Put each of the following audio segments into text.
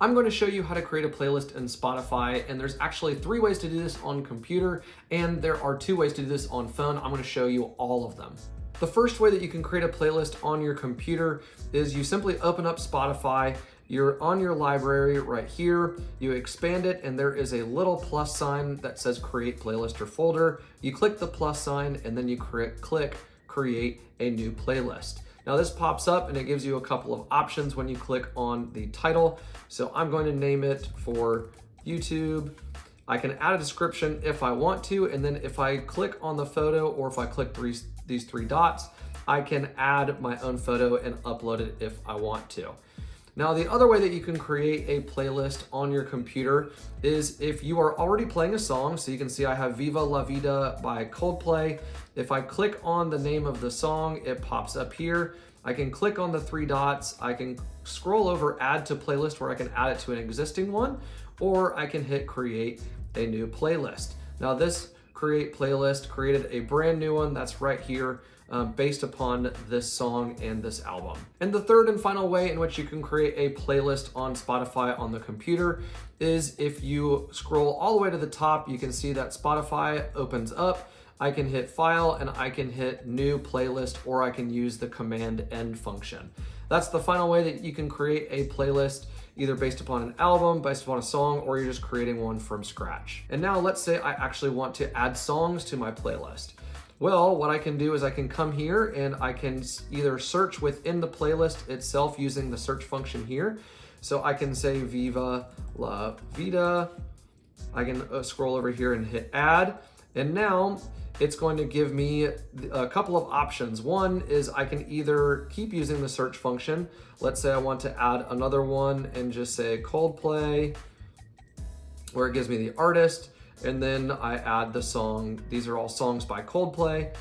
I'm going to show you how to create a playlist in Spotify, and there's actually 3 ways to do this on computer, and there are 2 ways to do this on phone. I'm going to show you all of them. The first way that you can create a playlist on your computer is you simply open up Spotify, you're on your library right here, you expand it, and there is a little plus sign that says create playlist or folder. You click the plus sign, and then you click create a new playlist. Now this pops up and it gives you a couple of options when you click on the title. So I'm going to name it for YouTube. I can add a description if I want to, and then if I click on the photo or if I click these 3 dots, I can add my own photo and upload it if I want to. Now, the other way that you can create a playlist on your computer is if you are already playing a song. So you can see I have Viva La Vida by Coldplay. If I click on the name of the song, it pops up here. I can click on the 3 dots. I can scroll over add to playlist where I can add it to an existing one, or I can hit create a new playlist. Now this create playlist created a brand new one that's right here based upon this song and this album. And the third and final way in which you can create a playlist on Spotify on the computer is if you scroll all the way to the top, you can see that Spotify opens up. I can hit file and I can hit new playlist, or I can use the command end function. That's the final way that you can create a playlist, either based upon an album, based upon a song, or you're just creating one from scratch. And now let's say I actually want to add songs to my playlist. Well, what I can do is I can come here and I can either search within the playlist itself using the search function here. So I can say Viva La Vida. I can scroll over here and hit add. And now it's going to give me a couple of options. One is I can either keep using the search function. Let's say I want to add another one and just say Coldplay, where it gives me the artist, and then I add the song. These are all songs by Coldplay.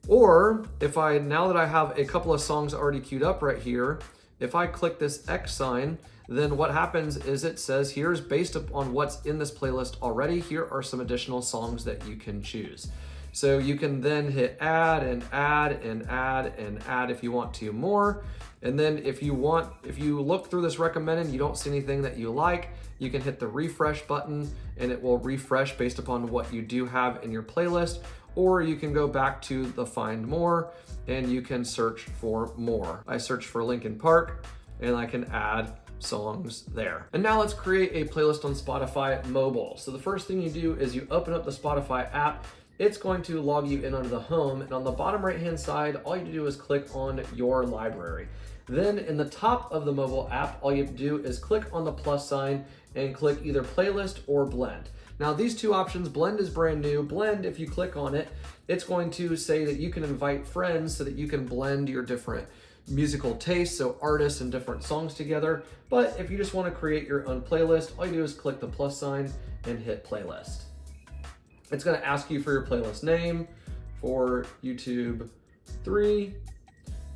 Or if now that I have a couple of songs already queued up right here, if I click this X sign, then what happens is it says here's based upon what's in this playlist already, here are some additional songs that you can choose. So you can then hit add and add and add and add if you want to more. And then if you look through this recommended, you don't see anything that you like, you can hit the refresh button and it will refresh based upon what you do have in your playlist. Or you can go back to the find more and you can search for more. I search for Linkin Park and I can add songs there. And now let's create a playlist on Spotify mobile. So the first thing you do is you open up the Spotify app. It's going to log you in onto the home, and on the bottom right hand side, all you do is click on your library. Then in the top of the mobile app, all you have to do is click on the plus sign and click either playlist or blend. Now these 2 options, blend is brand new. Blend, if you click on it, it's going to say that you can invite friends so that you can blend your different musical tastes, so artists and different songs together. But if you just want to create your own playlist, all you do is click the plus sign and hit playlist. It's going to ask you for your playlist name for YouTube 3.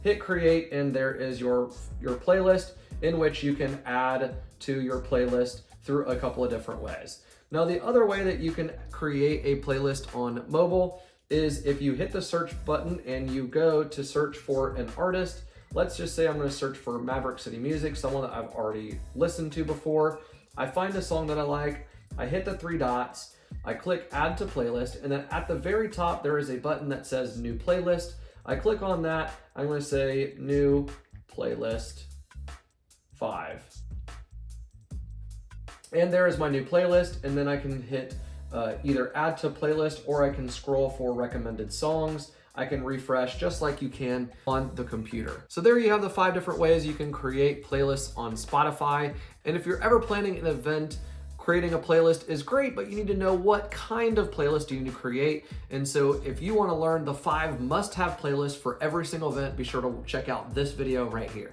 Hit create, and there is your playlist in which you can add to your playlist through a couple of different ways. Now, the other way that you can create a playlist on mobile is if you hit the search button and you go to search for an artist. Let's just say I'm going to search for Maverick City Music, someone that I've already listened to before. I find a song that I like, I hit the 3 dots, I click add to playlist, and then at the very top there is a button that says new playlist. I click on that, I'm going to say new playlist 5. And there is my new playlist, and then I can hit either add to playlist, or I can scroll for recommended songs. I can refresh just like you can on the computer. So there you have the 5 different ways you can create playlists on Spotify. And if you're ever planning an event, creating a playlist is great, but you need to know what kind of playlist you need to create. And so if you want to learn the 5 must-have playlists for every single event, be sure to check out this video right here.